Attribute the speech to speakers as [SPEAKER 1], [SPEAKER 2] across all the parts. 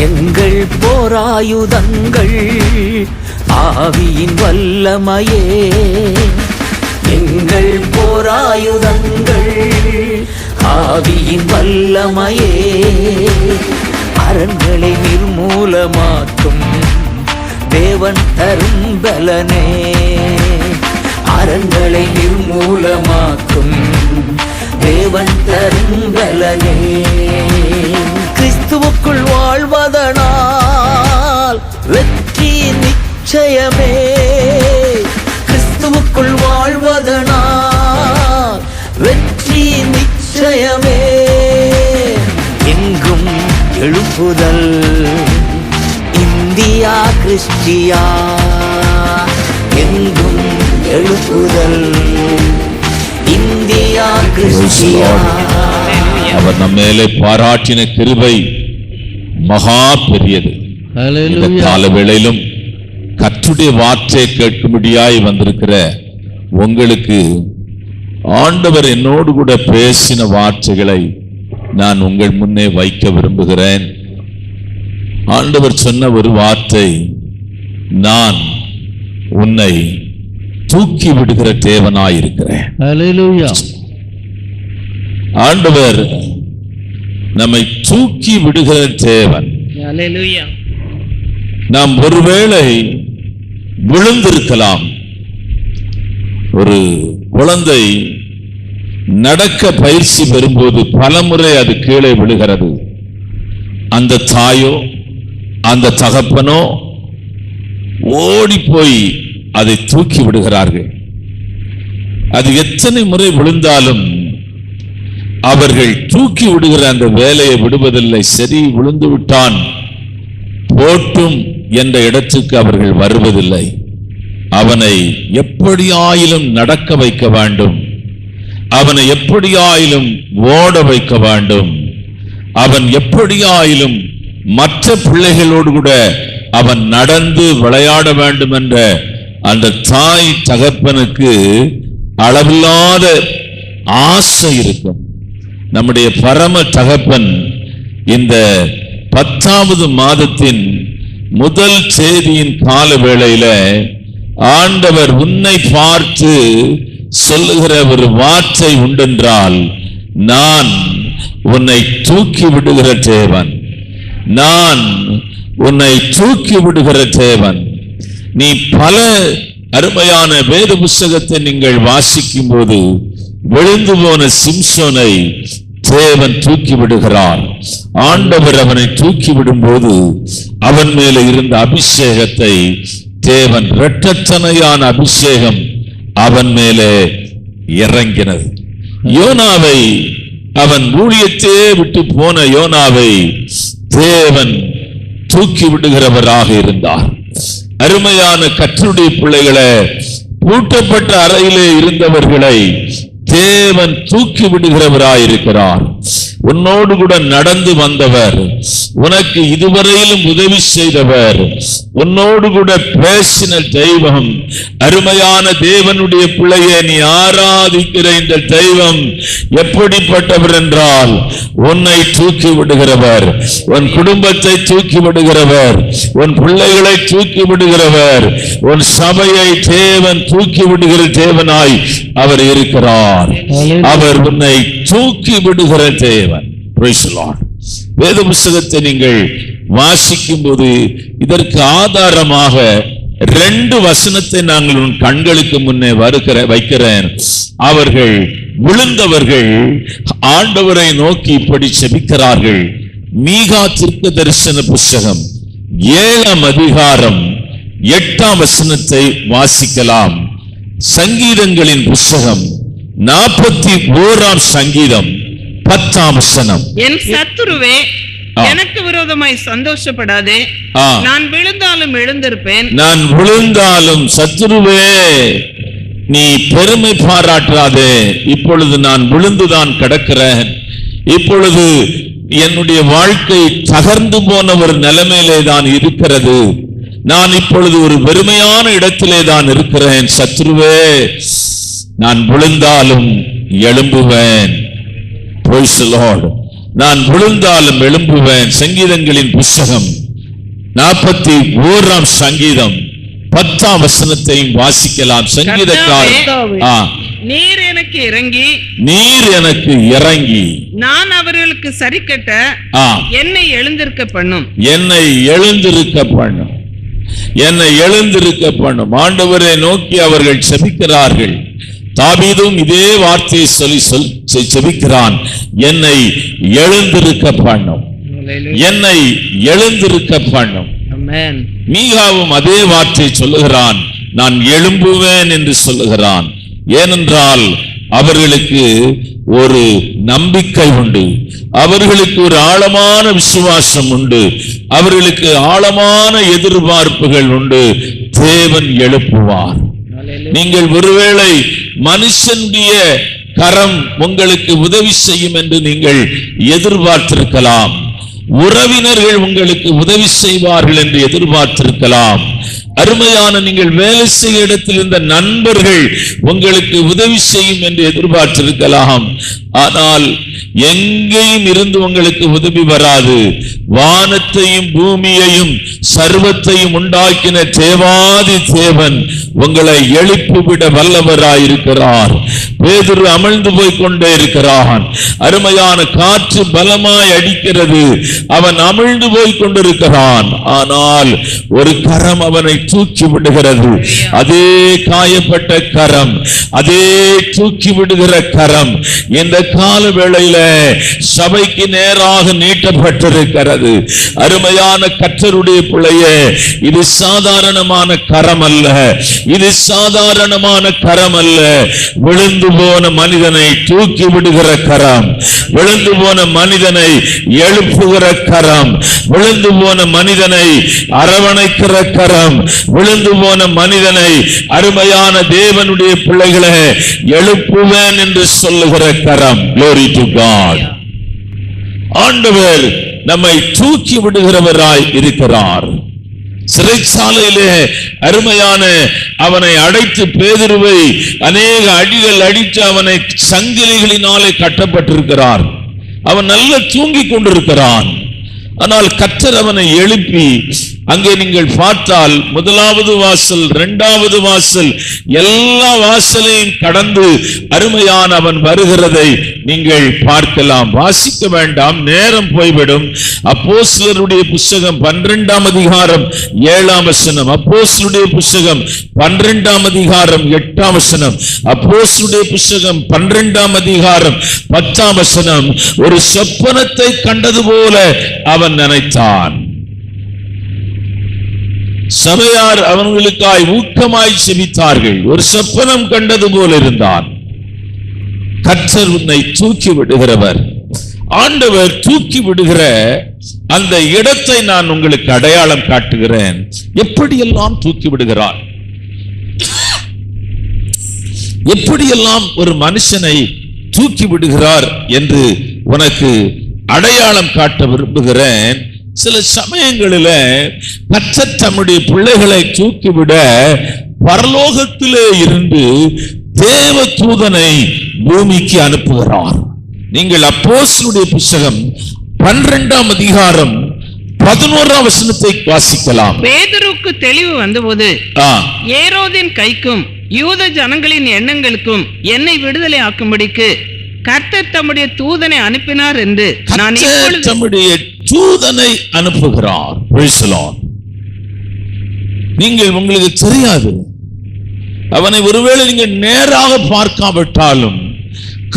[SPEAKER 1] எங்கள் போராயுதங்கள் ஆவியின் வல்லமையே, எங்கள் போராயுதங்கள் ஆவியின் வல்லமையே, அரண்களை நிர்மூலமாக்கும் தேவன் தரும் பலனே, அரண்களை நிர்மூலமாக்கும் தேவன் தரும் பலனே. கிறிஸ்துவுக்குள் வாழ்வதனால் வெற்றி நிச்சயமே, கிறிஸ்துவுக்குள் வாழ்வதனால் வெற்றி நிச்சயமே. எங்கும் எழுப்புதல் இந்தியா கிறிஸ்டியா, எங்கும் எழுப்புதல் இந்தியா கிறிஸ்டியா.
[SPEAKER 2] அவர் நம்ம மேலே பாராட்டின கிருபை மகா பெரியது. இந்த கால வேளையிலும் கர்த்தருடைய வார்த்தையை கேட்கும்படியாய் வந்திருக்கிற உங்களுக்கு ஆண்டவர் என்னோடு கூட பேசின வார்த்தைகளை நான் உங்கள் முன்னே வைக்க விரும்புகிறேன். ஆண்டவர் சொன்ன ஒரு வார்த்தை, நான் உன்னை தூக்கி விடுகிற தேவனாயிருக்கிறேன். ஆண்டவர் நம்மை தூக்கி விடுகிற தேவன். நாம் ஒருவேளை விழுந்திருக்கலாம். ஒரு குழந்தை நடக்க பயிற்சி பெறும்போது பலமுறை அது கீழே விழுகிறது. அந்த தாயோ அந்த தகப்பனோ ஓடி போய் அதை தூக்கி விடுகிறார்கள். அது எத்தனை முறை விழுந்தாலும் அவர்கள் தூக்கி விடுகிற அந்த வேலையை விடுவதில்லை. சரி, விழுந்து விட்டான் போட்டும் என்ற இடத்துக்கு அவர்கள் வருவதில்லை. அவனை எப்படியாயிலும் நடக்க வைக்க வேண்டும், அவனை எப்படியாயிலும் ஓட வைக்க வேண்டும், அவன் எப்படியாயிலும் மற்ற பிள்ளைகளோடு கூட அவன் நடந்து விளையாட வேண்டும் என்ற அந்த தாய் தகப்பனுக்கு அளவில்லாத ஆசை இருக்கும். நம்முடைய பரம தகப்பன் இந்த 10வது மாதத்தின் முதல் செய்தியின் கால வேளையில ஆண்டவர் உன்னை பார்த்து சொல்லுகிற ஒரு வார்த்தை உண்டென்றால், நான் உன்னை தூக்கி விடுகிற தேவன், நான் உன்னை தூக்கி விடுகிற தேவன். நீ பல அருமையான வேத புஸ்தகத்தை நீங்கள் வாசிக்கும் போது விழுந்து போன சிம்சோனை தேவன் தூக்கி விடுகிறார். ஆண்டவர் அவனை தூக்கி விடும்போது அவன் மேல இருந்த அபிஷேகத்தை தேவன், இரட்டத்தனையான அபிஷேகம் அவன் மேலே இறங்கினது. யோனாவை, அவன் ஊழியத்தையே விட்டு போன யோனாவை தேவன் தூக்கி விடுகிறவராக இருந்தார். அருமையான கர்த்தருடைய பிள்ளைகளை, பூட்டப்பட்ட அறையிலே இருந்தவர்களை தேவன் தூக்கி விடுகிறவராயிருக்கிறார். உன்னோடு கூட நடந்து வந்தவர், உனக்கு இதுவரையிலும் உதவி செய்தவர், உன்னோடு கூட பேசின தெய்வம், அருமையான தேவனுடைய பிள்ளையை நீ ஆராதிக்கிற இந்த தெய்வம் எப்படிப்பட்டவர் என்றால், உன்னை தூக்கி விடுகிறவர், உன் குடும்பத்தை தூக்கி விடுகிறவர், உன் பிள்ளைகளை தூக்கி விடுகிறவர், உன் சபையை தேவன் தூக்கி விடுகிற தேவனாய் அவர் இருக்கிறார். அவர் உன்னை தூக்கி விடுகிற தேவன். வேத புஸ்தகத்தை நீங்கள் வாசிக்கும் போது இதற்கு ஆதாரமாக 2 வசனத்தை நாங்கள் உன் கண்களுக்கு முன்னே வைக்கிறேன். அவர்கள் விழுந்தவர்கள் ஆண்டவரை நோக்கி இப்படி செபிக்கிறார்கள். மீகா தீர்க்க தரிசன புஸ்தகம் 7ஆம் அதிகாரம் 8ஆம் வசனத்தை வாசிக்கலாம். சங்கீதங்களின் புஸ்தகம் 41ஆம் சங்கீதம் 10ஆம் வசனம்.
[SPEAKER 3] என் சத்துருவே, எனக்கு விரோதமாய் சந்தோஷப்படாதே, நான் விழுந்தாலும் எழுந்திருப்பேன்.
[SPEAKER 2] நான் விழுந்தாலும் சத்துருவே நீ பெருமை பாராட்டாதே. இப்பொழுது நான் விழுந்துதான் கிடக்கிறேன். இப்பொழுது என்னுடைய வாழ்க்கை தகர்ந்து போன ஒரு நிலைமையிலே தான் இருக்கிறது. நான் இப்பொழுது ஒரு வெறுமையான இடத்திலே தான் இருக்கிறேன். சத்துருவே, நான் விழுந்தாலும் எழும்புவேன். Praise the Lord. நான் விழுந்தாலும் எழும்புவேன். சங்கீதங்களின் புஸ்தகம் 41 சங்கீதம் 10 வசனத்தையும் வாசிக்கலாம். சங்கீதக்காரர்,
[SPEAKER 3] நீர் எனக்கு
[SPEAKER 2] இறங்கி
[SPEAKER 3] நான் அவர்களுக்கு சரிக்கட்ட என்னை எழுந்திருக்க பண்ணும். ஆண்டவரை நோக்கி அவர்கள் செபிக்கிறார்கள். தாவீதும் இதே வார்த்தையை சொல்லி செபிக்கிறான், என்னை எழுந்திருக்க பண்ணும். மீகாவும் அதே வார்த்தையை சொல்லுகிறான், நான் எழும்புவேன் என்று சொல்லுகிறான். ஏனென்றால் அவர்களுக்கு ஒரு நம்பிக்கை உண்டு, அவர்களுக்கு ஒரு ஆழமான விசுவாசம் உண்டு, அவர்களுக்கு ஆழமான எதிர்பார்ப்புகள் உண்டு. தேவன் எழுப்புவார். நீங்கள் ஒருவேளை மனுஷனுடைய கரம் உங்களுக்கு உதவி செய்யும் என்று நீங்கள் எதிர்பார்த்திருக்கலாம், உறவினர்கள் உங்களுக்கு உதவி செய்வார்கள் என்று எதிர்பார்த்திருக்கலாம், அருமையான நீங்கள் வேலை செய்ய இடத்தில் இருந்த நண்பர்கள் உங்களுக்கு உதவி செய்யும் என்று எதிர்பார்த்திருக்கலாம். ஆனால் எங்கேயும் இருந்து உங்களுக்கு உதவி வராது. வானத்தையும் பூமியையும் சர்வத்தையும் உண்டாக்கின தேவாதி தேவன் உங்களை எழுப்பிவிட வல்லவராயிருக்கிறார். பேதுரு அமிழ்ந்து போய் கொண்டே இருக்கிறான். அருமையான காற்று பலமாய் அடிக்கிறது, அவன் அமிழ்ந்து போய் கொண்டிருக்கிறான். ஆனால் ஒரு கரம் அவனை தூக்கி விடுகிறது. அதே காயப்பட்ட கரம், அதே தூக்கி விடுகிற கரம் இந்த கால வேளையில சபைக்கு நேராக நீட்டப்பட்டிருக்கிறது. அருமையான கர்த்தருடைய பிள்ளையே, இது சாதாரணமான கரம் அல்ல, இது சாதாரணமான கரம் அல்ல. விழுந்து போன மனிதனை தூக்கி விடுகிற கரம், விழுந்து போன மனிதனை எழுப்புகிற கரம், விழுந்து போன மனிதனை அரவணைக்கிற கரம், விழுந்து போன மனிதனை அருமையான தேவனுடைய பிள்ளைகளை எழுப்புவேன் என்று சொல்லுகிற கரம். Glory to God. ஆண்டவர் நம்மை தூக்கி விடுகிறவராய் இருக்கிறார். சிறைச்சாலையிலே அருமையான அவனை அடைத்து பேதுருவை அநேக அடிகள் அடித்து அவனை சங்கிலிகளினாலே கட்டப்பட்டிருக்கிறார். அவன் நல்ல தூங்கிக் கொண்டிருக்கிறான். ஆனால் கர்த்தர் அவனை எழுப்பி, அங்கே நீங்கள் பார்த்தால் முதலாவது வாசல், இரண்டாவது வாசல், எல்லா வாசலையும் கடந்து அருமையான அவன் வருகிறதை நீங்கள் பார்க்கலாம். வாசிக்க வேண்டாம், நேரம் போய்விடும். அப்போஸ்தலருடைய புத்தகம் 12ஆம் அதிகாரம் 7ஆம் வசனம், அப்போஸ்தலருடைய புத்தகம் 12ஆம் அதிகாரம் 8ஆம் வசனம், அப்போஸ்தலருடைய புத்தகம் 12ஆம் அதிகாரம் 10ஆம் வசனம். ஒரு சொப்பனத்தை கண்டது போல அவன் நினைத்தான். சபையார் அவர்களுக்காய் ஊக்கமாய் செபித்தார்கள். ஒரு சொப்பனம் கண்டது போல இருந்தான். கர்த்தர் உன்னை தூக்கி விடுகிறவர். ஆண்டவர் தூக்கி விடுகிற அந்த இடத்தை நான் உங்களுக்கு அடையாளம் காட்டுகிறேன். எப்படியெல்லாம் தூக்கி விடுகிறார், எப்படியெல்லாம் ஒரு மனுஷனை தூக்கி விடுகிறார் என்று உனக்கு அடையாளம் காட்ட விரும்புகிறேன். சில சமயங்களில கர்த்தர் தம்முடைய பிள்ளைகளை தூக்கிவிட பரலோகத்திலே இருந்து தேவ தூதனை பூமிக்கு அனுப்புகிறார். நீங்கள் அப்போஸ்தலருடைய புத்தகம் 12ஆம் அதிகாரம் 11ஆம் வசனத்தை வாசிக்கலாம். பேதுருக்கு தெளிவு வந்தபோது ஏரோதின் கைக்கும் யூத ஜனங்களின் எண்ணங்களுக்கும் என்னை விடுதலை ஆக்கும்படிக்கு கர்த்தர் தம்முடைய தூதனை அனுப்பினார் என்று நான்
[SPEAKER 2] தம்முடைய தூதனை அனுப்புகிறார். நீங்கள் உங்களுக்கு தெரியாது, அவனை ஒருவேளை நீங்கள் நேராக பார்க்காவிட்டாலும்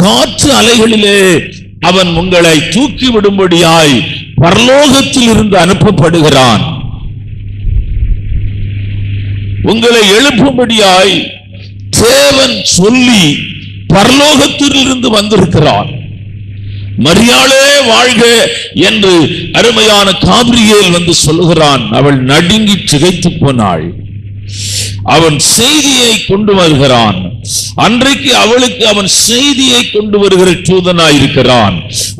[SPEAKER 2] காற்று அலைகளிலே அவன் உங்களை தூக்கி விடும்படியாய் பரலோகத்தில் இருந்து அனுப்பப்படுகிறான். உங்களை எழுப்பும்படியாய் தேவன் சொல்லி பரலோகத்தில் இருந்து வந்திருக்கிறான். மரியாளே வாழ்க என்று அருமையான காபிரியேல் வந்து சொல்லுகிறான். அவள் நடுங்கி திகைத்து போனாள். அவன் செய்தியை கொண்டு வருகிறான். அன்றைக்கு அவளுக்கு அவன் செய்தியை கொண்டு வருகிற தூதனாய் இருக்கிறான்.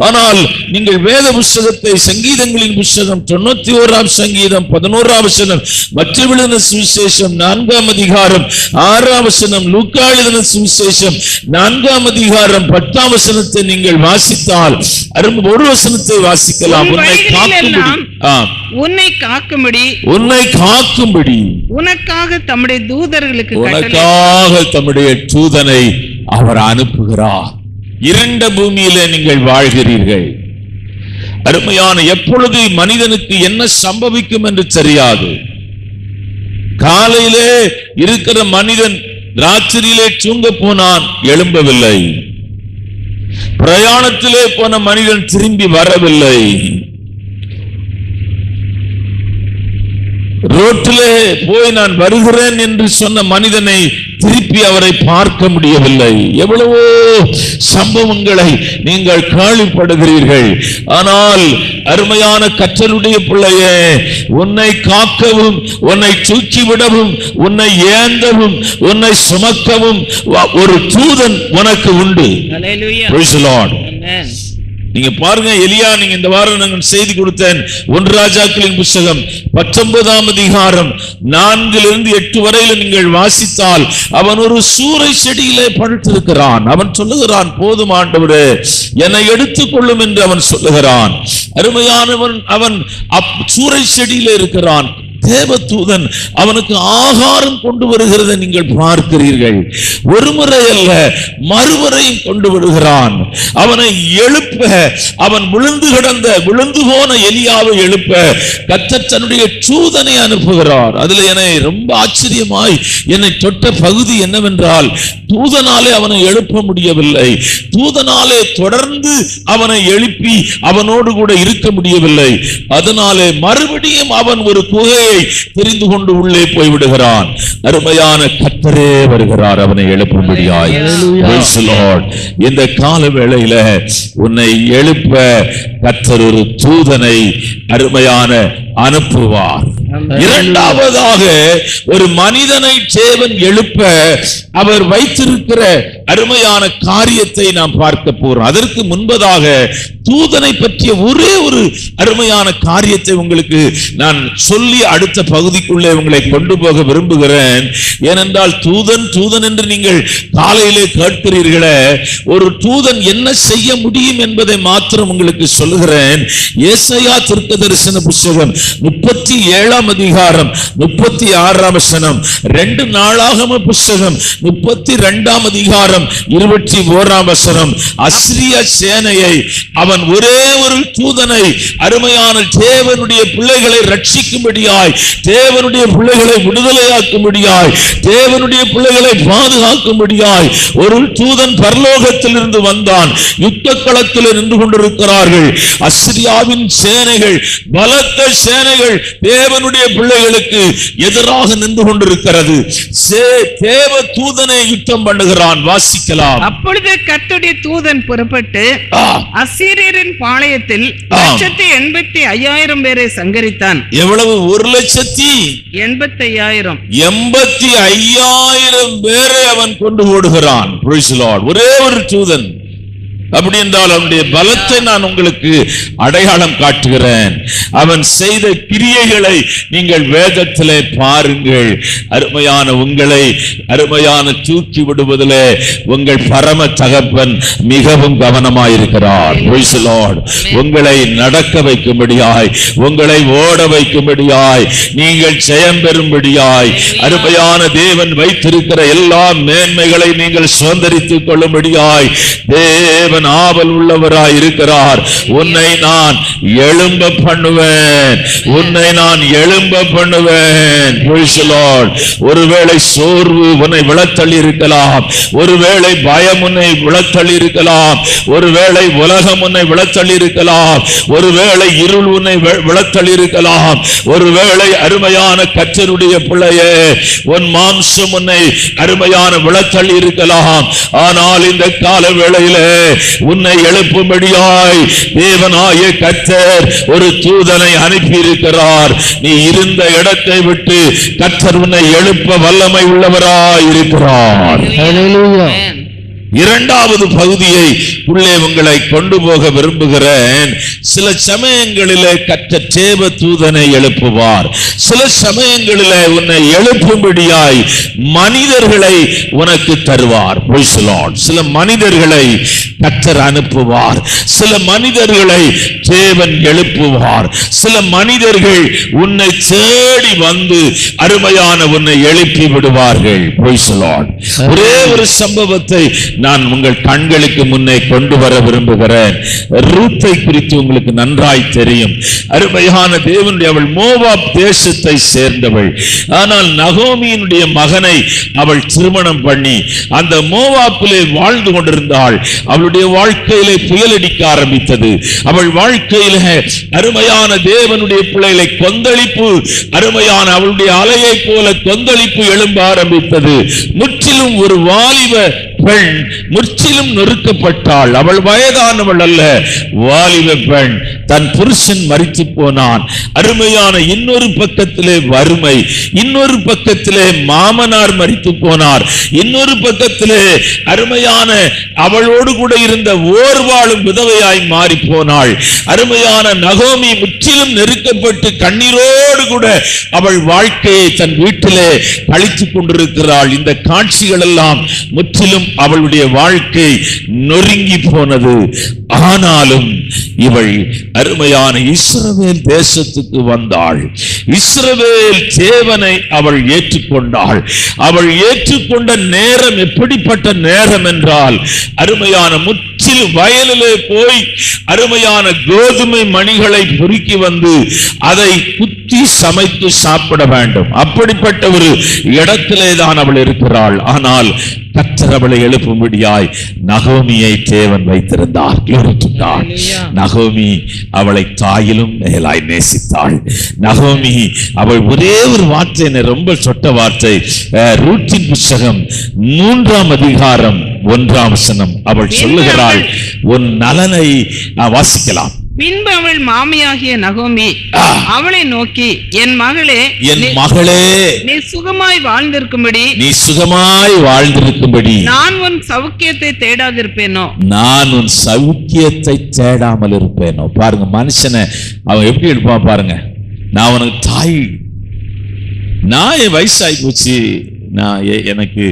[SPEAKER 2] ஆனால் நீங்கள் வேத புஸ்தகத்தை, சங்கீதங்களின் புஸ்தகம் 91ஆம் சங்கீதம் 11ஆம் வசனம், மற்ற எழுதின சுவிசேஷம் 4ஆம் அதிகாரம் 6ஆம் வசனம், லூக்கா எழுதின சுவிசேஷம் 4ஆம் அதிகாரம் 10ஆம் வசனத்தை நீங்கள் வாசித்தால் ஒரு வசனத்தை வாசிக்கலாம். உன்னை காக்கும்படி
[SPEAKER 4] உன்னை காக்கும்படி உனக்காக தம்முடைய
[SPEAKER 3] தூதனை அவர் அனுப்புகிறார். இரண்ட பூமியிலே நீங்கள் வாழ்கிறீர்கள். அருமையான, எப்பொழுது மனிதனுக்கு என்ன சம்பவிக்கும் என்று தெரியாது. காலையிலே இருக்கிற மனிதன் ராத்திரியிலே தூங்க போனான், எழும்பவில்லை. பிரயாணத்திலே போன மனிதன் திரும்பி வரவில்லை. ரோட்டிலே போய் நான் வருகிறேன் என்று சொன்ன மனிதனை திருப்பி அவரை பார்க்க முடியவில்லை. எவ்வளவோ சம்பவங்களை நீங்கள் கேள்விப்படுகிறீர்கள். ஆனால் அருமையான கர்த்தருடைய பிள்ளையே, உன்னை காக்கவும், உன்னை தூக்கிவிடவும், உன்னை ஏந்தவும், உன்னை சுமக்கவும் ஒரு தூதன் உனக்கு உண்டு. Praise the Lord. நீங்க பாருங்க, எலியா, நீங்க இந்த வாரம் நான் செய்தி கொடுத்தேன். 1 ராஜாக்களின் புத்தகம் 19ஆம் அதிகாரம் 4-8 வரையில நீங்கள் வாசித்தால், அவன் ஒரு சூரை செடியிலே படுத்திருக்கிறான். அவன் சொல்லுகிறான், போதும் ஆண்டவரே, என்னை எடுத்துக்கொள்ளும் என்று அவன் சொல்லுகிறான். அருமையானவன், அவன் சூரை செடியிலே இருக்கிறான். தேவதூதன் அவனுக்கு ஆகாரம் கொண்டு வருகிறதை நீங்கள் பார்க்கிறீர்கள். ஒரு முறை அல்ல, மறுமுறையும் கொண்டு வருகிறான். அவனை எழுப்ப, அவன் விழுந்து போன எலியாவை எழுப்ப கர்த்தர் தன்னுடைய தூதனை அனுப்புகிறார். அதுல என்னை ரொம்ப ஆச்சரியமாய் என்னை தொட்ட பகுதி என்னவென்றால், தூதனாலே அவனை எழுப்ப முடியவில்லை. தூதனாலே தொடர்ந்து அவனை எழுப்பி அவனோடு கூட இருக்க முடியவில்லை. அதனாலே மறுபடியும் அவன் ஒரு குகையை தெரிந்து கொண்டு உள்ளே போய்விடுகிறான். அருமையான கர்த்தரே வருகிறார் அவனை எழுப்பும்படியாய். Praise the Lord. இந்த கால வேளையில உன்னை எழுப்ப கர்த்தர் ஒரு தூதனை அருமையான அனுப்புவார். இரண்டாவதாக, ஒரு மனிதனை தேவன் எழுப்ப அவர் வைத்திருக்கிற அருமையான காரியத்தை நாம் பார்க்க போறோம். அதற்கு முன்பதாக தூதனை பற்றிய ஒரே ஒரு அருமையான காரியத்தை உங்களுக்கு நான் சொல்லி அடுத்த பகுதிக்குள்ளே உங்களை கொண்டு போக விரும்புகிறேன். ஏனென்றால் தூதன் என்று நீங்கள் காலையிலே கேட்கிறீர்களே, ஒரு தூதன் என்ன செய்ய முடியும் என்பதை மாத்திரம் உங்களுக்கு சொல்லுகிறேன். ஏசாயா தீர்க்கதரிசன புத்தகம் 37ஆம் அதிகாரம் 36ஆம் வசனம், 2 நாளாகம புத்தகம் 32ஆம் அதிகாரம் 21ஆம் வசனம், அஸ்ரிய சேனையை அவன் ஒரே ஒரு தூதனை அருமையான தேவனுடைய பிள்ளைகளை ரட்சிக்கும்படியாய், தேவனுடைய பிள்ளைகளை விடுதலையாக்கும்படியாய், தேவனுடைய பிள்ளைகளை பாதுகாக்கும்படியாய் ஒரு தூதன் பரலோகத்திலிருந்து வந்தான். யுத்த களத்தில் நின்று கொண்டிருக்கிறார்கள் அஸ்ரியாவின் சேனைகள், பலத்த சேனைகள் தேவனுடைய பிள்ளைகளுக்கு எதிராக நின்று கொண்டிருக்கிறது. தேவ தூதனை யுத்தம் பண்ணுகிறான். வாசிக்கலாம்.
[SPEAKER 4] அப்பொழுது கர்த்தருடைய தூதன் புறப்பட்டு அசீரியரின் பாளையத்தில் 1,85,000 பேரை சங்கரித்தான்.
[SPEAKER 3] எவ்வளவு? 1,85,000. 85,000 பேரை அவன் கொண்டு ஓடுகிறான். Praise the Lord. ஒரே ஒரு தூதன். அப்படி என்றால் அவனுடைய பலத்தை நான் உங்களுக்கு அடையாளம் காட்டுகிறேன். அவன் செய்த கிரியைகளை நீங்கள் வேதத்திலே பாருங்கள். அருமையான உங்களை அருமையான தூக்கி விடுவதிலே உங்கள் பரம தகப்பன் மிகவும் கவனமாயிருக்கிறார். Praise the Lord. உங்களை நடக்க வைக்கும்படியாய், உங்களை ஓட வைக்கும்படியாய், நீங்கள் ஜெயம் பெறும்படியாய், அருமையான தேவன் வைத்திருக்கிற எல்லா மேன்மைகளை நீங்கள் சுதந்தரித்துக் கொள்ளும்படியாய் தேவன் ஆவல் உள்ளவராய் இருக்கிறார். உன்னை நான் எழும்ப பண்ணுவேன், உன்னை நான் எழும்ப பண்ணுவேன். Praise the Lord. ஒருவேளை சோர்வு உன்னை விழத்தள்ளி இருக்கலாம், ஒருவேளை பயம் உன்னை விழத்தள்ளி இருக்கலாம், ஒருவேளை உலகம் உன்னை விழத்தள்ளி இருக்கலாம், ஒருவேளை இருள் உன்னை விழத்தள்ளி இருக்கலாம், ஒருவேளை அருமையான கர்த்தருடைய பிள்ளையே உன் மாம்சம் உன்னை அருமையான விழத்தள்ளி இருக்கலாம். ஆனால் இந்த கால வேளையிலே உன்னை எழுப்பும்படியாய் தேவனாய கர்த்தர் ஒரு தூதனை அனுப்பி இருக்கிறார். நீ இருந்த இடத்தை விட்டு கர்த்தர் உன்னை எழுப்ப வல்லமை உள்ளவராய் இருக்கிறார்.
[SPEAKER 2] இரண்டாவது பகுதியை உள்ளே உங்களை கொண்டு போக விரும்புகிறேன். சில சமயங்களிலே கற்ற தேவ தூதனை எழுப்புவார். சில சமயங்களிலே உன்னை எழுப்பும்படியாய் மனிதர்களை உனக்கு தருவார். சில மனிதர்களை கர்த்தர் அனுப்புவார். சில மனிதர்களை தேவன் எழுப்புவார். சில மனிதர்கள் உன்னை தேடி வந்து அருமையான உன்னை எழுப்பி விடுவார்கள். ஒரே ஒரு சம்பவத்தை நான் உங்கள் கண்களுக்கு முன்னே கொண்டு வர விரும்புகிறேன். ரூத்தை குறித்து உங்களுக்கு நன்றாய் தெரியும். அருமையான தேவனுடைய அவள் மோவாப் தேசத்தை சேர்ந்தவள். ஆனால் நகோமியினுடைய மகனை அவள் திருமணம் பண்ணி அந்த மோவாப்பிலே வாழ்ந்து கொண்டிருந்தாள். அவளுடைய வாழ்க்கையிலே புயல் அடிக்க ஆரம்பித்தது. அவள் வாழ்க்கையிலே அருமையான தேவனுடைய பிள்ளைகளை கொந்தளிப்பு, அருமையான அவளுடைய அலையை போல கொந்தளிப்பு எழும்ப ஆரம்பித்தது. முற்றிலும் ஒரு வாலிப பெண் முற்றிலும் நொறுக்கப்பட்டாள். அவள் வயதானவள் அல்ல, வாலிப பெண். தன் புருஷன் மரித்து போனான். அருமையான இன்னொரு பக்கத்திலே வறுமை, இன்னொரு பக்கத்திலே மாமனார் மரித்து போனார், இன்னொரு பக்கத்திலே அருமையான அவளோடு கூட இருந்த ஓர்வாளும் விதவையாய் மாறி போனாள். அருமையான நகோமி முற்றிலும் நெருக்கப்பட்டு கண்ணீரோடு கூட அவள் வாழ்க்கையை தன் வீட்டிலே கழித்துக் கொண்டிருக்கிறாள். இந்த காட்சிகள் எல்லாம் முற்றிலும் அவளுடைய வாழ்க்கை நொறுங்கி போனது. ஆனாலும் இவள் அருமையான இஸ்ரவேல் தேசத்துக்கு வந்தாள். இஸ்ரவேல் தேவனை அவள் ஏற்றுக்கொண்டாள். அவள் ஏற்றுக்கொண்ட நேரம் எப்படிப்பட்ட நேரம் என்றால், அருமையான முற்றிலும் வயலிலே போய் அருமையான கோதுமை மணிகளை பொறுக்கி வந்து அதை குத்தி சமைத்து சாப்பிட வேண்டும். அப்படிப்பட்ட ஒரு இடத்திலே தான் அவள் இருக்கிறாள். ஆனால் கர்த்தர் அவளை எழுப்பும்படியாய் நகோமியை தேவன் வைத்திருந்தார். நகோமி அவளை தாயிலும் மேலாய் நேசித்தாள். நகோமி அவள் ஒரே ஒரு வார்த்தை, ரொம்ப சொட்ட வார்த்தை, ரூத்தின் புத்தகம் 3ஆம் அதிகாரம் 1ஆம் வசனம். அவள் சொல்லுகிறாள், உன் நலனை வாசிக்கலாம்.
[SPEAKER 4] பின்பு அவள் மாமியாகிய நகோமி அவளை நோக்கி, என் மகளே,
[SPEAKER 2] நீ
[SPEAKER 4] சுகமாய் வாழ்ந்திருக்கும்படி நான் உன் சௌக்கியத்தை தேடாதிருப்பேனோ?
[SPEAKER 2] நான் உன் சௌக்கியத்தை தேடாமல் இருப்பேனோ? பாருங்க, மனுஷனை அவன் எப்படி எடுப்பான் பாருங்க. நான் உனக்கு தாய், நான் என் வயசாகி போச்சு, நான் எனக்கு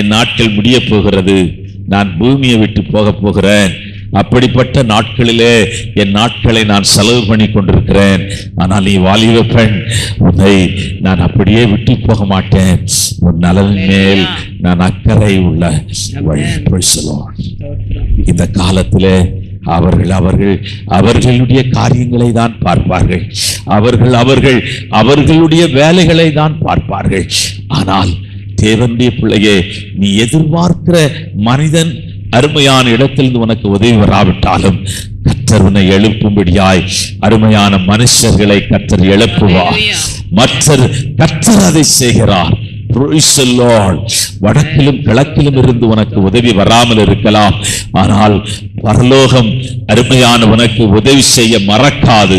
[SPEAKER 2] என் நாட்கள் முடிய போகிறது, நான் பூமியை விட்டு போக போகிறேன், அப்படிப்பட்ட நாட்களிலே என் நாட்களை நான் செலவு பண்ணி கொண்டிருக்கிறேன். ஆனால் நீ வாலிப பெண், உன்னை நான் அப்படியே விட்டு போக மாட்டேன். உன் நலனின் மேல் நான் அக்கறை உள்ள. இந்த காலத்திலே அவர்களுடைய காரியங்களை தான் பார்ப்பார்கள். அவர்களுடைய வேலைகளை தான் பார்ப்பார்கள். ஆனால் தேவனுடைய பிள்ளையே, நீ எதிர்பார்க்கிற மனிதன் அருமையான இடத்திலிருந்து உனக்கு உதவி வராவிட்டாலும் கர்த்தர் உன்னை எழுப்பும்படியாய் அருமையான மனுஷர்களை கர்த்தர் எழுப்புவார். கர்த்தர் அதை செய்கிறார். வடக்கிலும் கிழக்கிலும் இருந்து உனக்கு உதவி வராமல் இருக்கலாம். ஆனால் பரலோகம் அருமையான உனக்கு உதவி செய்ய மறக்காது.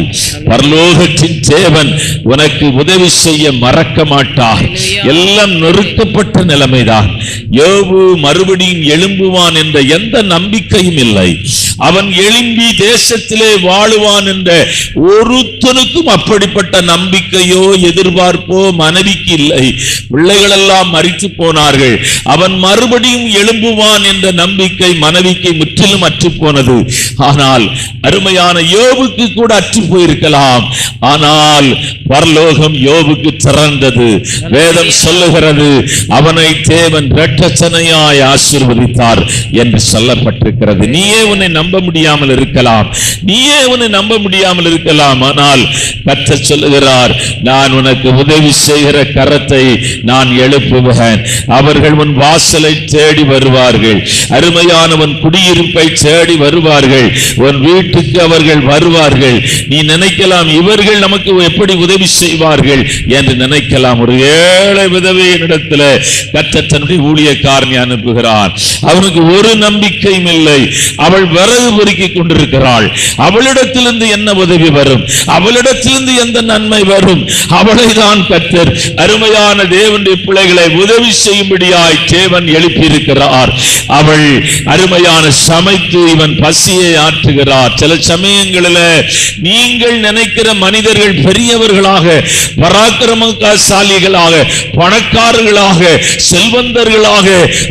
[SPEAKER 2] பரலோகத்தின் தேவன் உனக்கு உதவி செய்ய மறக்க மாட்டார். எல்லாம் நொறுக்கப்பட்ட நிலைமைதான். யோபு மறுபடியும் எழும்புவான் என்ற எந்த நம்பிக்கையும் இல்லை. அவன் எழும்பி தேசத்திலே வாழுவான் என்ற ஒருத்தனுக்கும் அப்படிப்பட்ட நம்பிக்கையோ எதிர்பார்ப்போ மனைவிக்கு இல்லை. பிள்ளைகள் எல்லாம் மரித்து போனார்கள். அவன் மறுபடியும் எழும்புவான் என்ற நம்பிக்கை மனைவிக்கு முற்றிலும் அற்று போனது. ஆனால் அருமையான யோபுக்கு கூட அற்று போயிருக்கலாம். ஆனால் பரலோகம் யோபுக்கு திறந்தது. வேதம் சொல்லுகிறது, அவனை தேவன் இரட்சணையாய் ஆசீர்வதித்தார் என்று சொல்லப்பட்டிருக்கிறது. நீயே உன்னை நம்ப முடியாமல் இருக்கலாம். ஆனால் கர்த்தர் சொல்லுகிறார், நான் உனக்கு உதவி செய்கிற கரத்தை நான் எழுப்புவேன். அவர்கள் உன் வாசலை தேடி வருவார்கள். அருமையான உன் குடியிருப்பை தேடி வருவார்கள். உன் வீட்டுக்கு அவர்கள் வருவார்கள். நீ நினைக்கலாம், இவர்கள் நமக்கு எப்படி உதவி செய்வார்கள் என்று நினைக்கலாம். ஒரு ஏழை விதவையின் இடத்துல கர்த்தர் தன்னுடைய ஊழியக்காரனை அனுப்புகிறார். அவனுக்கு ஒரு நம்பிக்கையும் இல்லை. அவள் வர
[SPEAKER 3] விறகு பொறுக்கிக் கொண்டிருக்கிறாள். அவளிடத்திலிருந்து என்ன உதவி வரும்? அவளிடத்திலிருந்து எந்த நன்மை வரும்? அவளை தான் கர்த்தர் அருமையான தேவனுடைய பிள்ளைகளை உதவி செய்யும்படியாய் தேவன் எழுப்பியிருக்கிறார். அவள் அருமையான சமைத்து இவன் பசியை ஆற்றுகிறார். சில சமயங்களில் நீங்கள் நினைக்கிற மனிதர்கள் பெரியவர்களாக, பராக்கிரமசாலிகளாக, பணக்காரர்களாக, செல்வந்தர்களாக,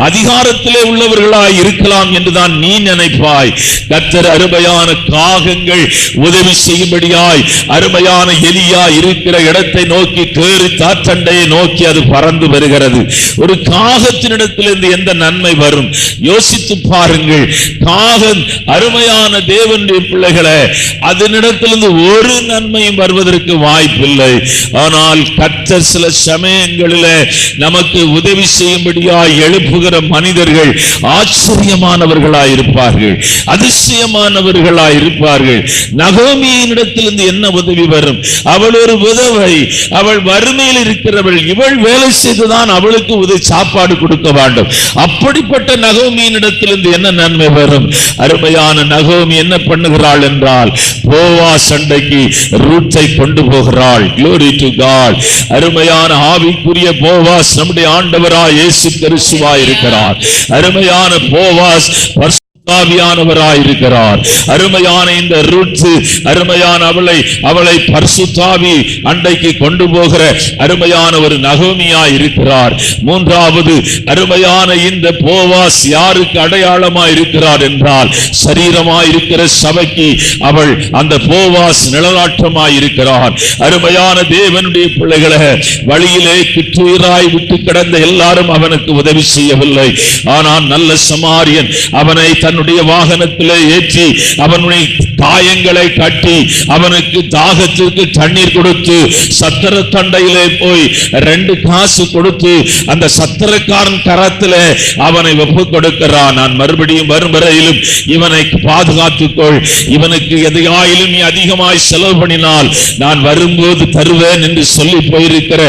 [SPEAKER 3] அதிகாரத்திலே உள்ளவர்களாய் இருக்கலாம் என்றுதான் நீ நினைப்பாய். கர்த்தர் அருமையான காகங்கள் உதவி செய்யும்படியாய் அருமையான எலியா இருக்கிற இடத்தை நோக்கி கேறி தாற்றண்டையை நோக்கி அது பறந்து வருகிறது. ஒரு காகத்தினிடத்திலிருந்து எந்த நன்மை வரும்? யோசித்து பாருங்கள். காகம் அருமையான தேவனுடைய பிள்ளைகளை, அதனிடத்திலிருந்து ஒரு நன்மையும் வருவதற்கு வாய்ப்பில்லை. ஆனால் கர்த்தர் சில சமயங்களில் நமக்கு உதவி செய்யும்படியாய் எழுப்புகிற மனிதர்கள் ஆச்சரியமானவர்களாய் இருப்பார்கள், அதிசயமானவர்களாய் இருப்பார்கள். நகோமியினிடத்திலிருந்து என்ன உதவி வரும்? அவள் ஒரு விதவை, அவள் வறுமையில் இருக்கிறவள். இவள் வேலை செய்துதான் அவளுக்கு சாப்பாடு கொடுக்க வேண்டும். அப்படிப்பட்ட நகோமியினிடத்திலிருந்து என்ன நன்மை வரும்? அருமையான நகோமி என்ன பண்ணுகிறாள் என்றால், போவாஸ் சண்டைக்கு ரூத்தை கொண்டு போகிறாள். Glory to God. அருமையான ஆவிக்குரிய போவாஸ் நம்முடைய ஆண்டவராய் இயேசு கிறிஸ்துவாய் இருக்கிறார். அருமையான போவாஸ் பரிசுத்தாவியானவராய் இருக்கிறார். அருமையான இந்த ரூத் அருமையான அவளை பரிசுத்தாவி அண்டைக்கு கொண்டு போகிற அருமையான ஒரு நகோமியாய் இருக்கிறார். மூன்றாவது அருமையான இந்த போவாஸ் யாருக்கு அடையாளமாய் இருக்கிறார் என்றால், சரீரமாய் இருக்கிற சபைக்கு அவள் அந்த போவாஸ் நிழலாட்டமாய் இருக்கிறார். அருமையான தேவனுடைய பிள்ளைகளை, வழியிலே குற்றுயிராய் விட்டு கிடந்த எல்லாரும் அவனுக்கு உதவி செய்யவில்லை. ஆனால் நல்ல சமாரியன் அவனை தன்னுடைய வாகனத்திலே ஏற்றி அவனுடைய காயங்களை கட்டி அவனுக்கு தாகத்திற்கு தண்ணீர் கொடுத்து சத்திர தண்டையிலே போய் 2 காசு கொடுத்து அந்த சத்திரக்காரன் கரத்திலே அவனை ஒப்புக் கொடுக்கிறான். நான் மறுபடியும் வரும் வரையிலும் இவனை பாதுகாத்துக்கொள், இவனுக்கு எதையாயிலும் நீ அதிகமாய் செலவு பண்ணினால் நான் வரும்போது தருவேன் என்று சொல்லி போயிருக்கிற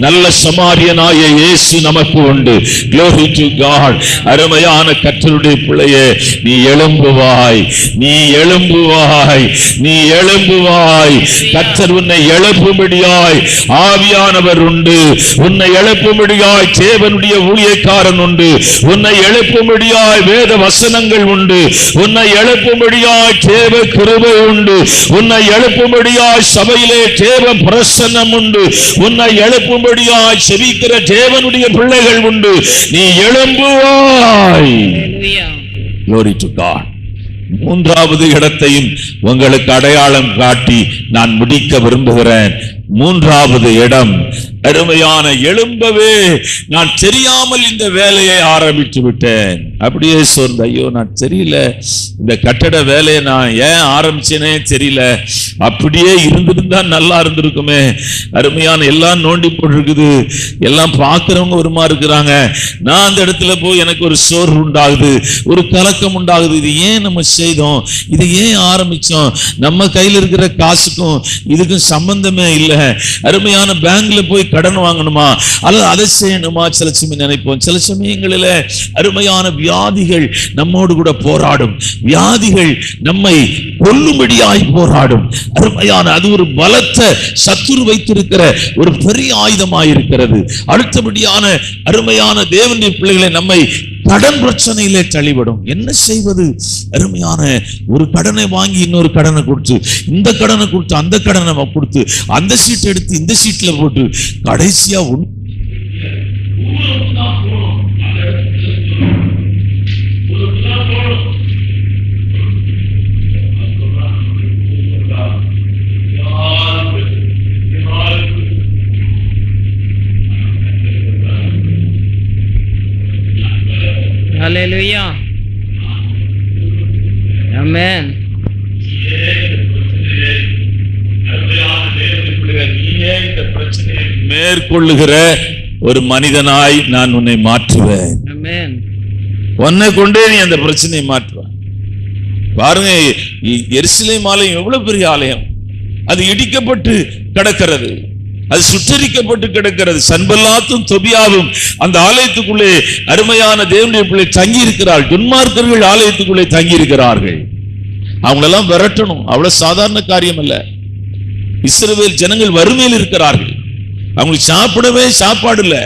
[SPEAKER 3] நல்ல சமாரியனாய இயேசு நமக்கு உண்டு. Glory to God. அருமையான கர்த்தருடைய பிள்ளையே, நீ எழும்புவாய், நீ எழும்புவாய், நீ எழும்புவாய். கர்த்தர் உன்னை எழுப்பும்படியாய் ஆவியானவர் உண்டு. உன்னை எழுப்பும்படியாய் தேவனுடைய ஊழியக்காரன் உண்டு. உன்னை எழுப்பும்படியாய் வேத வசனங்கள் உண்டு. உன்னை எழுப்பும்படியாய் தேவ கிருபை உண்டு. உன்னை எழுப்பும்படியாய் சபையிலே தேவ பிரசன்னம் உண்டு. உன்னை எழுப்பும்படியாய் செபிக்கிற தேவனுடைய பிள்ளைகள் உண்டு. நீ எழும்புவாய். Glory to God. மூன்றாவது இடத்தையும் உங்களுக்கு அடையாளம் காட்டி நான் முடிக்க விரும்புகிறேன். மூன்றாவது இடம், அருமையான எழும்பவே நான் தெரியாமல் இந்த வேலையை ஆரம்பித்து விட்டேன். அப்படியே சொன்ன, ஐயோ நான் தெரியல, இந்த கட்டட வேலையை நான் ஏன் ஆரம்பிச்சேனே தெரியல, அப்படியே இருந்திருந்தா நல்லா இருந்திருக்குமே. அருமையான எல்லாம் நோண்டி போட்டிருக்குது, எல்லாம் பார்க்கிறவங்க ஒருமா இருக்கிறாங்க. நான் அந்த இடத்துல போய் எனக்கு ஒரு சோர்வு உண்டாகுது, ஒரு கலக்கம் உண்டாகுது. இது ஏன் நம்ம செய்தோம், இதை ஏன் ஆரம்பிச்சோம், நம்ம கையில் இருக்கிற காசுக்கும் இதுக்கும் சம்பந்தமே இல்லை. அருமையான பேங்க்ல போய் கடன் வாங்கணுமா அல்லது அதை செய்யணுமா சில சமயம் நினைப்போம். சில சமயங்களில் அருமையான வியாதிகள் நம்மோடு கூட போராடும், வியாதிகள் நம்மை கொல்லும்படியாய் போராடும். அருமையான அது ஒரு பலத்த சத்துரு வைத்திருக்கிற ஒரு பெரிய ஆயுதமாயிருக்கிறது. அடுத்தபடியான அருமையான தேவனுடைய பிள்ளைகளை நம்மை கடன் பிரச்சனையிலே தள்ளிவிடும். என்ன செய்வது? அருமையான ஒரு கடனை வாங்கி இன்னொரு கடனை கொடுத்து, இந்த கடனை கொடுத்து அந்த கடனை கொடுத்து, அந்த சீட் எடுத்து இந்த சீட்ல போட்டு கடைசியா
[SPEAKER 4] Hallelujah. Amen.
[SPEAKER 3] மேற்கொள்ளுகிற ஒரு மனிதனாய் நான் உன்னை மாற்றுவேன்.
[SPEAKER 4] Amen.
[SPEAKER 3] உன்னை கொண்டே நீ அந்த பிரச்சனையை மாற்றுவேன். பாருங்க, எருசலேம் ஆலயம் எவ்வளவு பெரிய ஆலயம், அது இடிக்கப்பட்டு கிடக்கிறது, அது சுற்றரிக்கப்பட்டு கிடக்கிறது. சன்பல்லாத்தும் தொபியாவும் அந்த ஆலயத்துக்குள்ளே அருமையான தேவனுடைய பிள்ளை தங்கி இருக்கிறார்கள். துன்மார்க்கர்கள் ஆலயத்துக்குள்ளே தங்கி இருக்கிறார்கள். அவங்களெல்லாம் விரட்டணும். அவ்வளவு சாதாரண காரியம் அல்ல. இஸ்ரவேல் ஜனங்கள் வறுமையில் இருக்கிறார்கள். அவங்களுக்கு சாப்பிடவே சாப்பாடு இல்லை.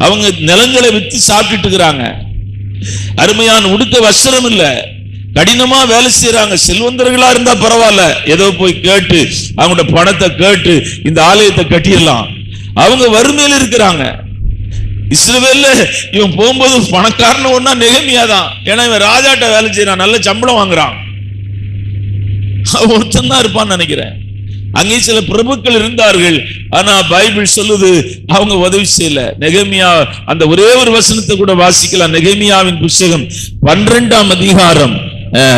[SPEAKER 3] அவங்க நிலங்களை வித்து சாப்பிட்டு இருக்கிறாங்க. அருமையான உடுக்க வஸ்திரம் இல்ல. கடினமா வேலை செய்யறாங்க. செல்வந்தர்களா இருந்தா பரவாயில்ல, ஏதோ போய் கேட்டு அவங்களோட பணத்தை கேட்டு இந்த ஆலயத்தை கட்டிடலாம். அவங்க வறுமையில் இருக்கிறாங்க. இஸ்ரவேல்ல இவன் போகும்போது பணக்காரன ஒன்னா நெகமியா தான். ஏன்னா இவன் ராஜாட்ட வேலை செய்யறான், நல்ல சம்பளம் வாங்குறான். ஒருத்தன் தான் இருப்பான்னு நினைக்கிறேன். அங்கே சில பிரபுக்கள் இருந்தார்கள், ஆனா பைபிள் சொல்லுது அவங்க உதவி செய்யல. நெகமியா அந்த ஒரே ஒரு வசனத்தை கூட வாசிக்கலாம். நெகமியாவின் புத்தகம் 12ஆம் அதிகாரம்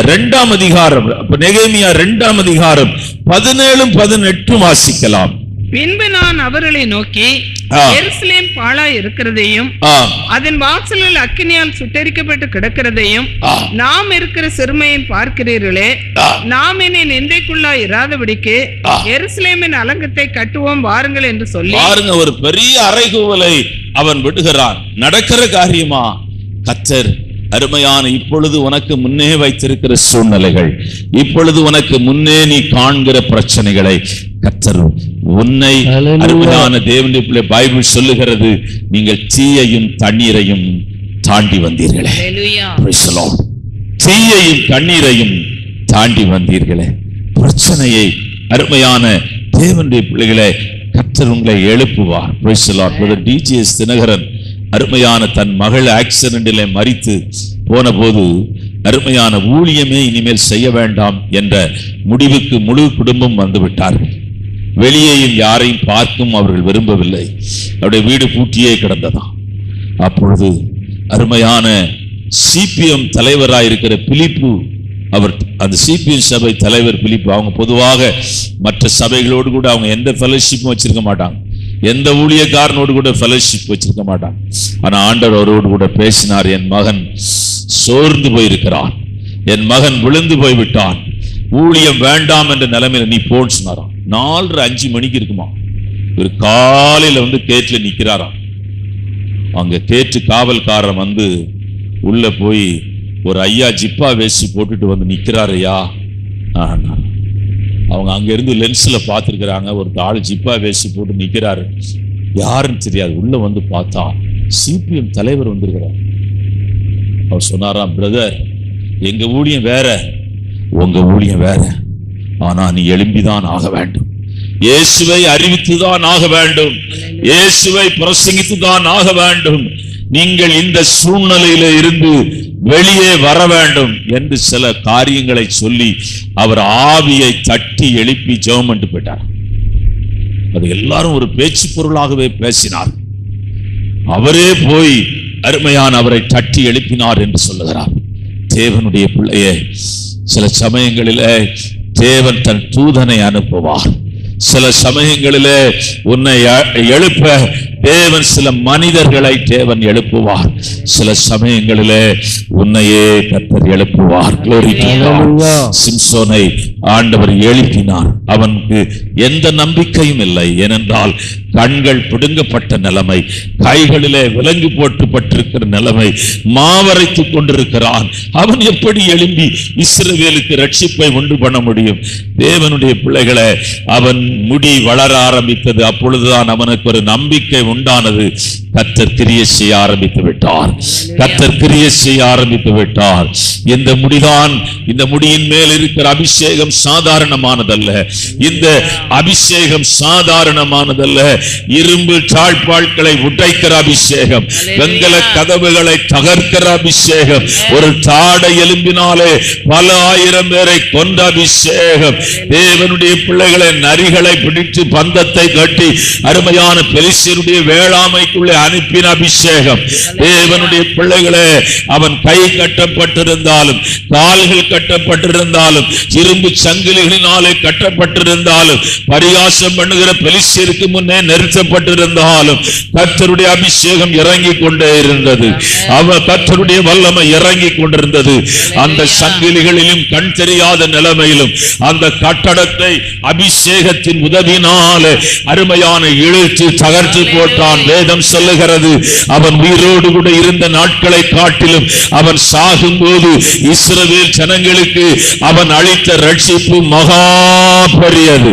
[SPEAKER 3] 2ஆம் அதிகாரம். நெகமியா 2ஆம் அதிகாரம் 17-18 வாசிக்கலாம்.
[SPEAKER 4] பின்பு நான் அவர்களை நோக்கி, எருசலேம் பாழாய் இருக்கிறதையும் அதன் வாசல்கள் அக்கினியால் சுட்டரிக்கப்பட்டு கிடக்கிறதையும் நாம் இருக்கிற சிறுமையும் பார்க்கிறீர்களே, நாம் என்னை நிந்தைக்குள்ளாய் இராதபடிக்கு எருசலேமின் அலங்கத்தை கட்டுவோம் வாருங்கள் என்று சொல்லி,
[SPEAKER 3] பாருங்க, ஒரு பெரிய அறைகூவலை அவன் விடுகிறான். நடக்கிற காரியமா? கர்த்தர் அருமையான இப்பொழுது உனக்கு முன்னே வைத்திருக்கிற சூழ்நிலைகள், இப்பொழுது உனக்கு முன்னே நீ காண்கிற பிரச்சனைகளை கர்த்தர் உன்னை அருமையான தேவனுடைய பிள்ளை பைபிள் சொல்லுகிறது, நீங்கள் தீயையும் தண்ணீரையும் தாண்டி வந்தீர்களே. தீயையும் தண்ணீரையும் தாண்டி வந்தீர்களே. பிரச்சனையை அருமையான தேவனுடைய பிள்ளைகளை கர்த்தர் உங்களை எழுப்புவார். Praise the lord. Brother DGS Dinakaran அருமையான தன் மகள் ஆக்சிடென்டிலே மரித்து போன போது அருமையான ஊழியமே இனிமேல் செய்ய வேண்டாம் என்ற முடிவுக்கு முழு குடும்பம் வந்து விட்டார்கள். வெளியேயும் யாரையும் பார்க்கும் அவர்கள் விரும்பவில்லை. அவருடைய வீடு பூட்டியே கிடந்ததாம். அப்பொழுது அருமையான சிபிஎம் தலைவராயிருக்கிற பிலிப்பு, அவர் அந்த சிபிஎம் சபை தலைவர் பிலிப்பு, அவங்க பொதுவாக மற்ற சபைகளோடு கூட அவங்க எந்த ஃபெலோஷிப்பும் வச்சிருக்க மாட்டாங்க, எந்த ஊழியக்காரனோடு கூட ஃபெலோஷிப் வச்சிருக்க மாட்டாங்க. ஆனா ஆண்டவர் அவரோடு கூட பேசினார். என் மகன் சோர்ந்து போயிருக்கிறான், என் மகன் விழுந்து போய்விட்டான், ஊழியம் வேண்டாம் என்ற நிலைமையில நீ போன்னு சொன்னாராம். 4:30-5 மணிக்கு இருக்குமா, ஒரு காலையில வந்து கேட்ல நிக்கிறாராம். அங்க கேட்டு காவல்காரன் வந்து உள்ள போய் ஒரு ஐயா ஜிப்பா வேஷ்டி போட்டுட்டு வந்து நிக்கிறாரு. ஐயா, அவங்க அங்க இருந்து லென்ஸ்ல பார்த்துருக்கிறாங்க, ஒரு ஆள் ஜிப்பா வேஷ்டி போட்டு நிக்கிறாரு, யாருன்னு தெரியாது. உள்ள வந்து பார்த்தா சிபிஎம் தலைவர் வந்திருக்கிறார். அவர் சொன்னாராம், பிரதர், எங்க ஊழியம் வேற, உங்க ஊழியம் வேற, ஆனா நீ எழும்பிதான் ஆக வேண்டும், இயேசுவை அறிவித்துதான் ஆக வேண்டும், இயேசுவை பிரசங்கித்துதான் ஆக வேண்டும், நீங்கள் இந்த சூழ்நிலையில இருந்து வெளியே வர வேண்டும் என்று சில காரியங்களை சொல்லி அவர் ஆவியை தட்டி எழுப்பி ஜெபம் பண்ணிட்டு போயிட்டார். அது எல்லாரும் ஒரு பேச்சு பொருளாகவே பேசினார். அவரே போய் அருமையான அவரை தட்டி எழுப்பினார் என்று சொல்லுகிறார். தேவனுடைய பிள்ளையே, சில சமயங்களிலே தேவன் தன் தூதனை அனுப்புவார். சில சமயங்களிலே உன்னை எழுப்ப தேவன் சில மனிதர்களை தேவன் எழுப்புவார். சில சமயங்களிலே உன்னையே கர்த்தர் எழுப்புவார். சிம்சோனை ஆண்டவர் எழுப்பினார். அவனுக்கு எந்த நம்பிக்கையும் இல்லை. ஏனென்றால் கண்கள் பிடுங்கப்பட்ட நிலைமை, கைகளிலே விலங்கு போட்டுப்பட்டிருக்கிற நிலைமை, மாவரைத்துக் கொண்டிருக்கிறான். அவன் எப்படி எழும்பி இஸ்ரவேலுக்கு ரட்சிப்பை உண்டு பண்ண முடியும்? தேவனுடைய பிள்ளைகளை, அவன் முடி வளர ஆரம்பித்தது. அப்பொழுதுதான் அவனுக்கு ஒரு நம்பிக்கை உண்டானது. கர்த்தர் கிரியை செய்ய ஆரம்பித்து விட்டார். கர்த்தர் கிரியை செய்ய ஆரம்பித்து விட்டார். இந்த முடிதான், இந்த முடியின் மேல் இருக்கிற அபிஷேகம் சாதாரணமானதல்ல. இந்த அபிஷேகம் சாதாரணமானதல்ல. இரும்பு தாழ்பாள்களை உடைக்கிற அபிஷேகம், வெங்கல கதவுகளை தகர்க்கிற அபிஷேகம், ஒரு தாடை எலும்பினாலே பல ஆயிரம் பேரை கொண்ட அபிஷேகம். தேவனுடைய பிள்ளைகளை நரிகளை பிடித்து பந்தத்தை கட்டி அருமையான பெலிஸ்தருடைய வேளாமைக்குள்ளே அனுப்பின அபிஷேகம். தேவனுடைய பிள்ளைகளே, அவன் கை கட்டப்பட்டிருந்தாலும், கால்கள் கட்டப்பட்டிருந்தாலும், இரும்பு சங்கிலிகளினாலே கட்டப்பட்டிருந்தாலும், பரிகாசம் பண்ணுகிற பெலிஸ்தருக்கு முன்னே நிறுத்தப்பட்டிருந்தாலும், கர்த்தருடைய அபிஷேகம் இறங்கி கொண்டே இருந்தது. அவர் கர்த்தருடைய வல்லமை இறங்கி கொண்டிருந்தது. அந்த சங்கிலிகளிலும் கண் தெரியாத நிலைமையிலும் அந்த கட்டடத்தை அபிஷேகத்தின் உதவினாலே அருமையான இழுத்து தகர்த்து போட்டான். வேதம் சொல்ல சொல்லுகிறது, அவன் உயிரோடு கூட இருந்த நாட்களை காட்டிலும் அவன் சாகும் போது இஸ்ரவேல் ஜனங்களுக்கு அவன் அளித்த ரட்சிப்பு மகா பெரியது.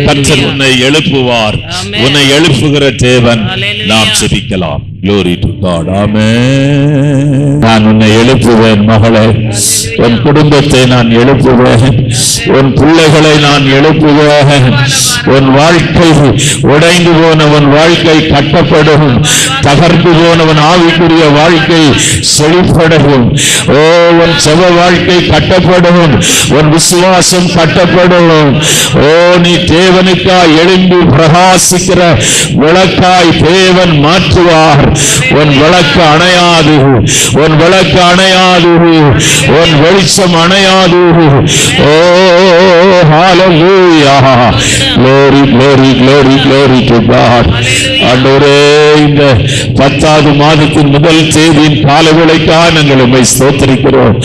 [SPEAKER 3] கர்த்தர் உன்னை எழுப்புவார். உன்னை எழுப்புகிற தேவன். நாம் ஜெபிக்கலாம். Glory to God. Amen. நான் உன்னை எழுப்புவேன் மகளே. உன் குடும்பத்தை நான் எழுப்புவேன். உன் பிள்ளைகளை நான் எழுப்புவேன். உன் வாழ்க்கை உடைந்து போன உன் வாழ்க்கை கட்டப்படும். தகர்ந்து போனவன் ஆவிக்குரிய வாழ்க்கை செழிப்படும். ஓ, உன் செவ வாழ்க்கை கட்டப்படும். உன் விசுவாசம் கட்டப்படும். ஓ, நீ தேவனுக்காய் எழும்பி பிரகாசிக்கிற விளக்காய் தேவன் மாற்றுவார். உன் விளக்கு அணையாது. உன் விளக்கு அணையாது. உன் வெளிச்சம் அணையாது. ஓ, ஹalleluya. Glory, glory, glory, glory to God. ஆண்டவரே, இந்த 10வது மாதத்தின் முதல் தேதியின் காலவேளைக்காக நாங்கள் உம்மை ஸ்தோத்திரிக்கிறோம்.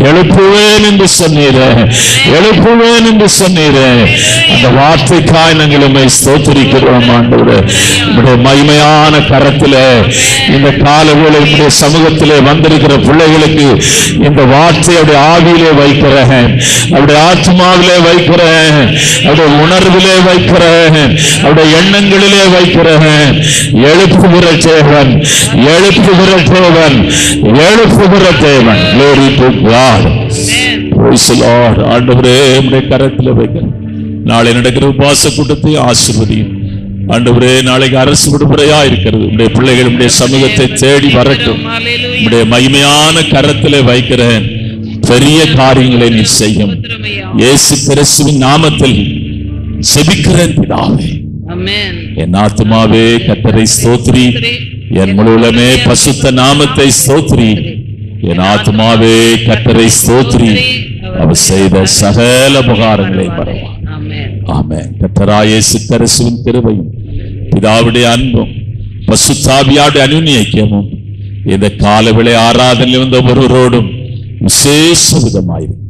[SPEAKER 3] எழுப்புவேன் என்று சொன்னீரே, எழுப்புவேன் என்று சொன்னீரே, அந்த வார்த்தைக்காய் நாங்கள் உம்மை ஸ்தோத்திரிக்கிறோம். ஆண்டவரே, உம்முடைய மகிமையான கரத்திலே இந்த காலவேளை உம்முடைய சமூகத்திலே வந்திருக்கிற பிள்ளைகளுக்கு இந்த வார்த்தையுடைய ஆவியிலே வைக்கிறேன், அவருடைய ஆத்மாவிலே வைக்கிறேன், அவருடைய உணர்விலே வைக்கிறேன், அவருடைய எண்ணங்களிலே வைக்கிறேன். எழுப்புகிற தேவன், எழுப்புகிற தேவன், எழுப்புகிற தேவன். Glory to God. Praise the Lord. ஆண்டவரே, உம்முடைய கரத்திலே வைக்கிறேன். நாளை நடக்கிற உபவாச கூட்டத்தை ஆசீர்வதியும். ஆண்டவரே, நாளைக்கு அரசு விடுமுறையா இருக்கிறது. உடைய பிள்ளைகள் உடைய சமூகத்தை தேடி வரட்டும். உடைய மகிமையான கரத்திலே வைக்கிறேன். பெரிய காரியங்களை நீ செய்யும். இயேசு கிறிஸ்துவின் நாமத்தில் ஜெபிக்கிறேன் பிதாவே. என் ஆத்துமாவே கர்த்தரை ஸ்தோத்திரி, என் முழுவதுமே பசுத்த நாமத்தை ஸ்தோத்திரி. என் ஆத்துமாவே கர்த்தரை ஸ்தோத்திரி, அவர் செய்த சகல உபகாரங்களை மறவார். ஆமென். கர்த்தராகிய இயேசு கிறிஸ்துவின் கிருபையும் பிதாவுடைய அன்பும் பசுத்தாவியாருடைய அனுநியக்கியமும் இந்த காலவேளை ஆராதனையில் வந்த ஒருவரோடும் விசேஷ விதமாயிருக்கும்.